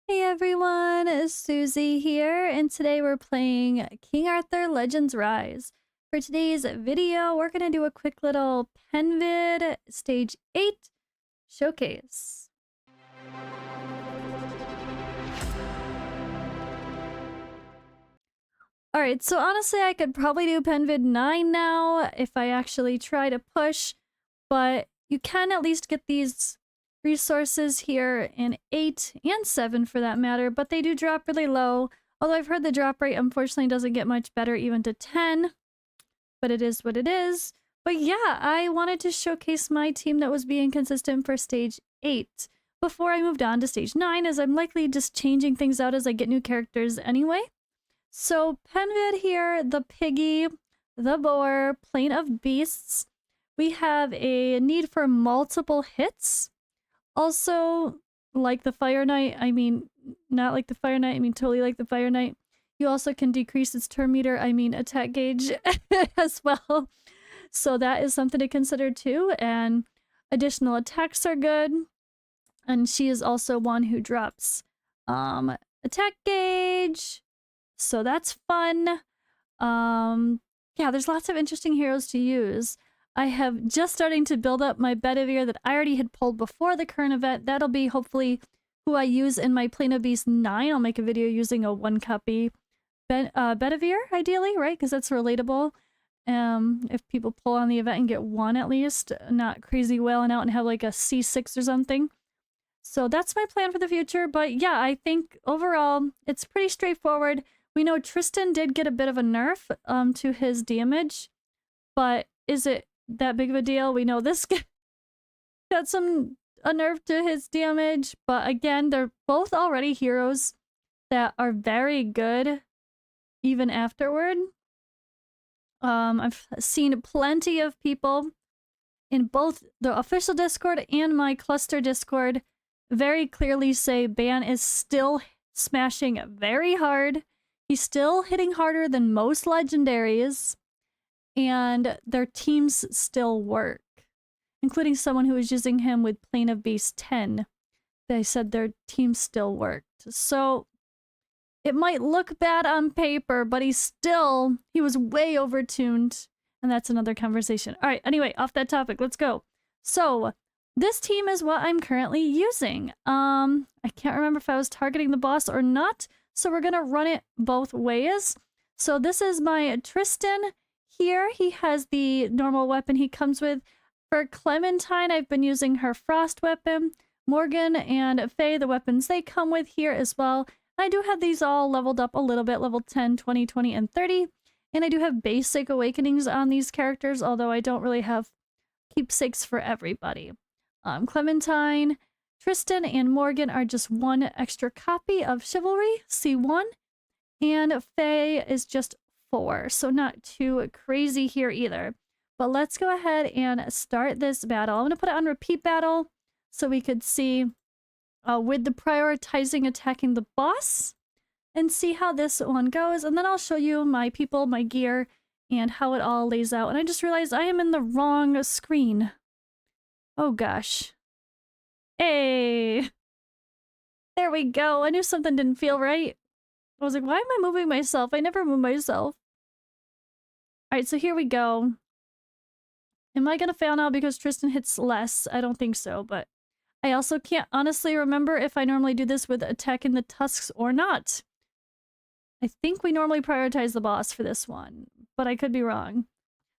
Hey everyone, it's Suzi here, and today we're playing King Arthur Legends Rise. For today's video, we're going to do a quick little PENVEID Stage 8 showcase. Alright, so honestly I could probably do PENVEID 9 now if I actually try to push, but you can at least get these resources here in 8 and 7 for that matter, but they do drop really low. Although I've heard the drop rate unfortunately doesn't get much better even to 10, but it is what it is. But yeah, I wanted to showcase my team that was being consistent for stage 8 before I moved on to stage 9, as I'm likely just changing things out as I get new characters anyway. So PENVEID here, the piggy, the boar, plane of beasts. We have a need for multiple hits. Also, like the Fire Knight, I mean, not like the Fire Knight, I mean totally like the Fire Knight. You also can decrease its turn meter, I mean attack gauge as well. So that is something to consider too. And additional attacks are good. And she is also one who drops attack gauge. So that's fun. Yeah, there's lots of interesting heroes to use. I have just starting to build up my Bedivere that I already had pulled before the current event. That'll be hopefully who I use in my Plane of Beast 9. I'll make a video using a 1-copy Bedivere, ideally, right? Because that's relatable. If people pull on the event and get one at least, not crazy wailing out and have like a C6 or something. So that's my plan for the future. But yeah, I think overall it's pretty straightforward. We know Tristan did get a bit of a nerf to his damage, but is it that big of a deal? We know this guy got a nerf to his damage, but again, they're both already heroes that are very good even afterward. I've seen plenty of people in both the official Discord and my cluster Discord very clearly say Ban is still smashing very hard. He's still hitting harder than most legendaries, and their teams still work, including someone who was using him with Plane of Beast 10. They said their team still worked. So it might look bad on paper, but he was way overtuned, and that's another conversation. All right, anyway, off that topic, let's go. So this team is what I'm currently using. I can't remember if I was targeting the boss or not, so we're gonna run it both ways. So this is my Tristan here. He has the normal weapon he comes with. For Clementine, I've been using her frost weapon. Morgan and Faye, the weapons they come with here as well. I do have these all leveled up a little bit, level 10, 20, 20, and 30. And I do have basic awakenings on these characters, although I don't really have keepsakes for everybody. Clementine, Tristan, and Morgan are just one extra copy of Chivalry, C1, and Faye is just 4, so not too crazy here either. But let's go ahead and start this battle. I'm going to put it on repeat battle so we could see with the prioritizing attacking the boss and see how this one goes. And then I'll show you my people, my gear, and how it all lays out. And I just realized I am in the wrong screen. Oh gosh. Hey! There we go. I knew something didn't feel right. I was like, why am I moving myself? I never move myself. Alright, so here we go. Am I gonna fail now because Tristan hits less? I don't think so, but I also can't honestly remember if I normally do this with attacking the tusks or not. I think we normally prioritize the boss for this one, but I could be wrong.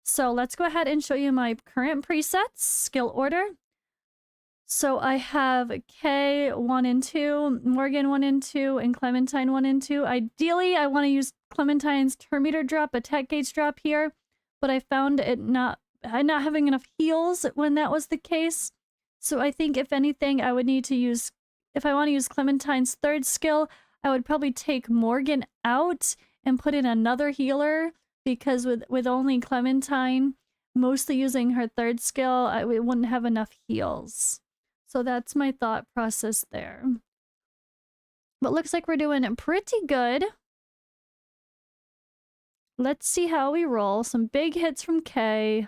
So let's go ahead and show you my current presets, skill order. So I have Kay 1 and 2, Morgan 1 and 2, and Clementine 1 and 2. Ideally, I want to use Clementine's turn meter drop, attack gauge drop here, but I found it not having enough heals when that was the case. So I think if anything, I would need to use, if I want to use Clementine's 3rd skill, I would probably take Morgan out and put in another healer, because with only Clementine mostly using her 3rd skill, we wouldn't have enough heals. So that's my thought process there. But looks like we're doing pretty good. Let's see how we roll. Some big hits from Kay.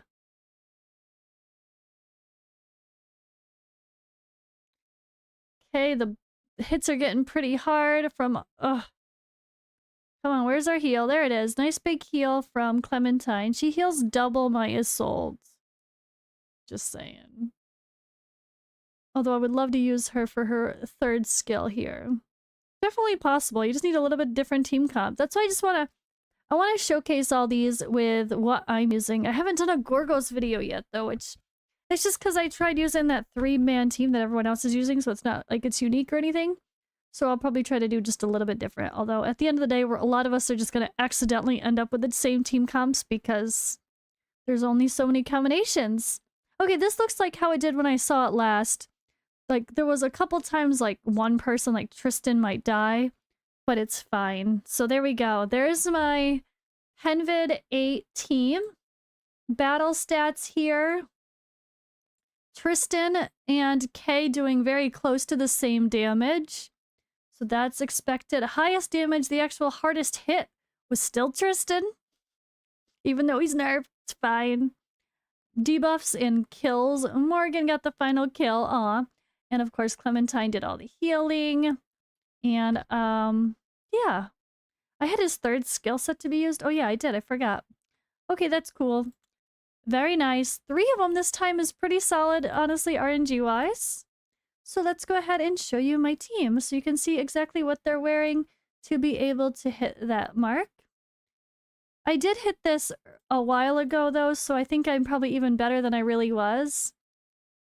Okay, the The hits are getting pretty hard from... Ugh. Come on, where's our heal? There it is. Nice big heal from Clementine. She heals double my Isolde. Just saying. Although I would love to use her for her third skill here. Definitely possible. You just need a little bit different team comp. That's why I want to showcase all these with what I'm using. I haven't done a Gorgos video yet, though, which it's just because I tried using that 3-man team that everyone else is using, so it's not like it's unique or anything. So I'll probably try to do just a little bit different. Although at the end of the day, a lot of us are just going to accidentally end up with the same team comps because there's only so many combinations. Okay, this looks like how it did when I saw it last. Like, there was a couple times, like, one person, like Tristan, might die, but it's fine. So there we go. There's my PENVEID 8 team. Battle stats here. Tristan and Kay doing very close to the same damage. So that's expected. Highest damage, the actual hardest hit, was still Tristan. Even though he's nerfed, it's fine. Debuffs and kills. Morgan got the final kill. Aw. And of course, Clementine did all the healing. And, yeah. I had his third skill set to be used. Oh yeah, I did. I forgot. Okay, that's cool. Very nice. 3 of them this time is pretty solid, honestly, RNG-wise. So let's go ahead and show you my team so you can see exactly what they're wearing to be able to hit that mark. I did hit this a while ago, though, so I think I'm probably even better than I really was.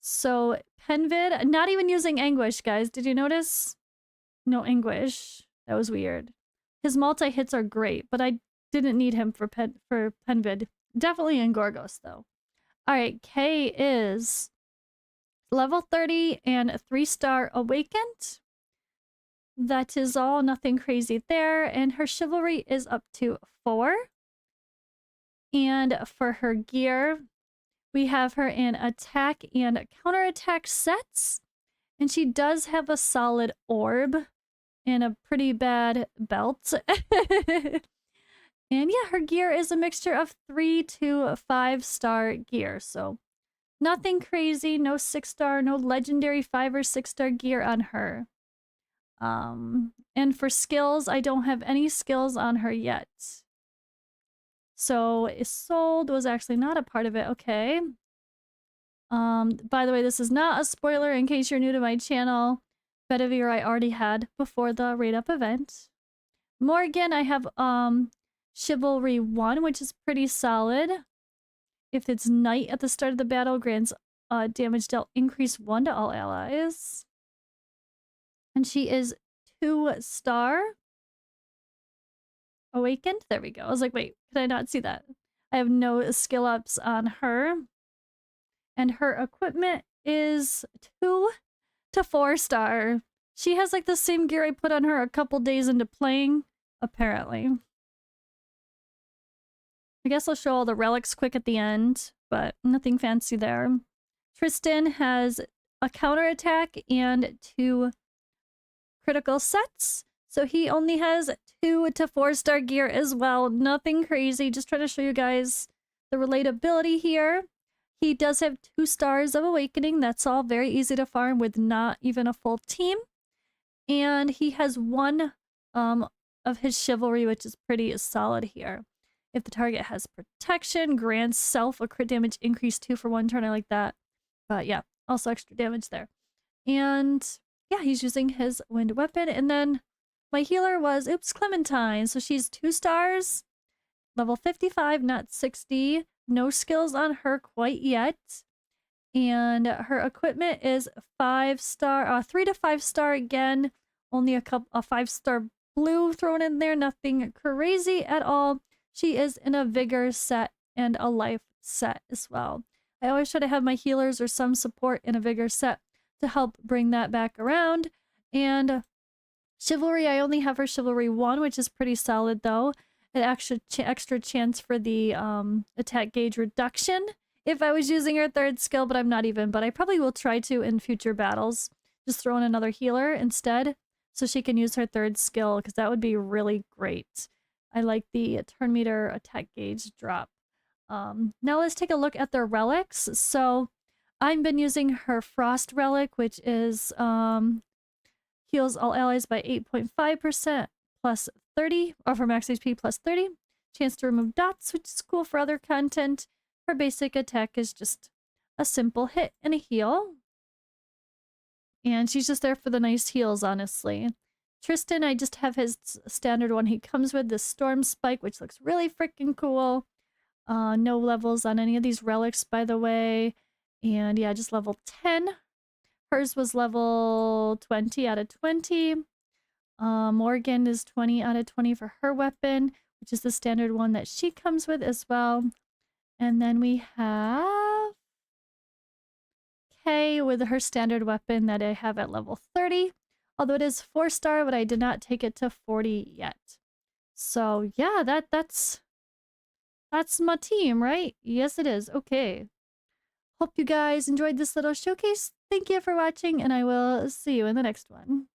So, PENVEID, not even using Anguish, guys. Did you notice? No Anguish. That was weird. His multi-hits are great, but I didn't need him for PENVEID. Definitely in Gorgos, though. Alright, Kay is level 30 and a 3-star awakened. That is all. Nothing crazy there. And her chivalry is up to 4. And for her gear, we have her in attack and counterattack sets. And she does have a solid orb and a pretty bad belt. And yeah, her gear is a mixture of 3 to 5-star gear. So nothing crazy, no 6-star, no legendary 5 or 6-star gear on her. And for skills, I don't have any skills on her yet. So Isolde was actually not a part of it. Okay. By the way, this is not a spoiler in case you're new to my channel. Bedivere I already had before the raid up event. Morgan, I have Chivalry 1, which is pretty solid. If it's Knight at the start of the battle, grants damage dealt increase 1 to all allies. And she is 2-star. Awakened? There we go. I was like, wait, could I not see that? I have no skill ups on her. And her equipment is 2 to 4-star. She has like the same gear I put on her a couple days into playing, apparently. I guess I'll show all the relics quick at the end, but nothing fancy there. Tristan has a counterattack and 2 critical sets. So he only has 2 to 4-star gear as well. Nothing crazy. Just trying to show you guys the relatability here. He does have 2 stars of awakening. That's all very easy to farm with not even a full team. And he has 1 of his chivalry, which is pretty solid here. If the target has protection, grants self a crit damage increase 2 for 1 turn. I like that. But yeah, also extra damage there. And yeah, he's using his wind weapon. And then my healer was, Clementine. So she's 2 stars, level 55, not 60. No skills on her quite yet. And her equipment is 5-star, 3 to 5-star again. Only a 5-star blue thrown in there. Nothing crazy at all. She is in a vigor set and a life set as well. I always try to have my healers or some support in a vigor set to help bring that back around. And chivalry, I only have her chivalry 1, which is pretty solid though. An extra chance for the attack gauge reduction if I was using her 3rd skill, but I'm not even. But I probably will try to in future battles. Just throw in another healer instead so she can use her 3rd skill, because that would be really great. I like the turn meter attack gauge drop. Now let's take a look at their relics. So I've been using her Frost relic, which is Heals all allies by 8.5% plus 30, or for max HP plus 30. Chance to remove dots, which is cool for other content. Her basic attack is just a simple hit and a heal. And she's just there for the nice heals, honestly. Tristan, I just have his standard one he comes with, the Storm Spike, which looks really freaking cool. No levels on any of these relics, by the way. And yeah, just level 10. Hers was level 20 out of 20. Morgan is 20 out of 20 for her weapon, which is the standard one that she comes with as well. And then we have Kay with her standard weapon that I have at level 30. Although it is 4-star, but I did not take it to 40 yet. So yeah, that's my team, right? Yes, it is. Okay. Hope you guys enjoyed this little showcase. Thank you for watching, and I will see you in the next one.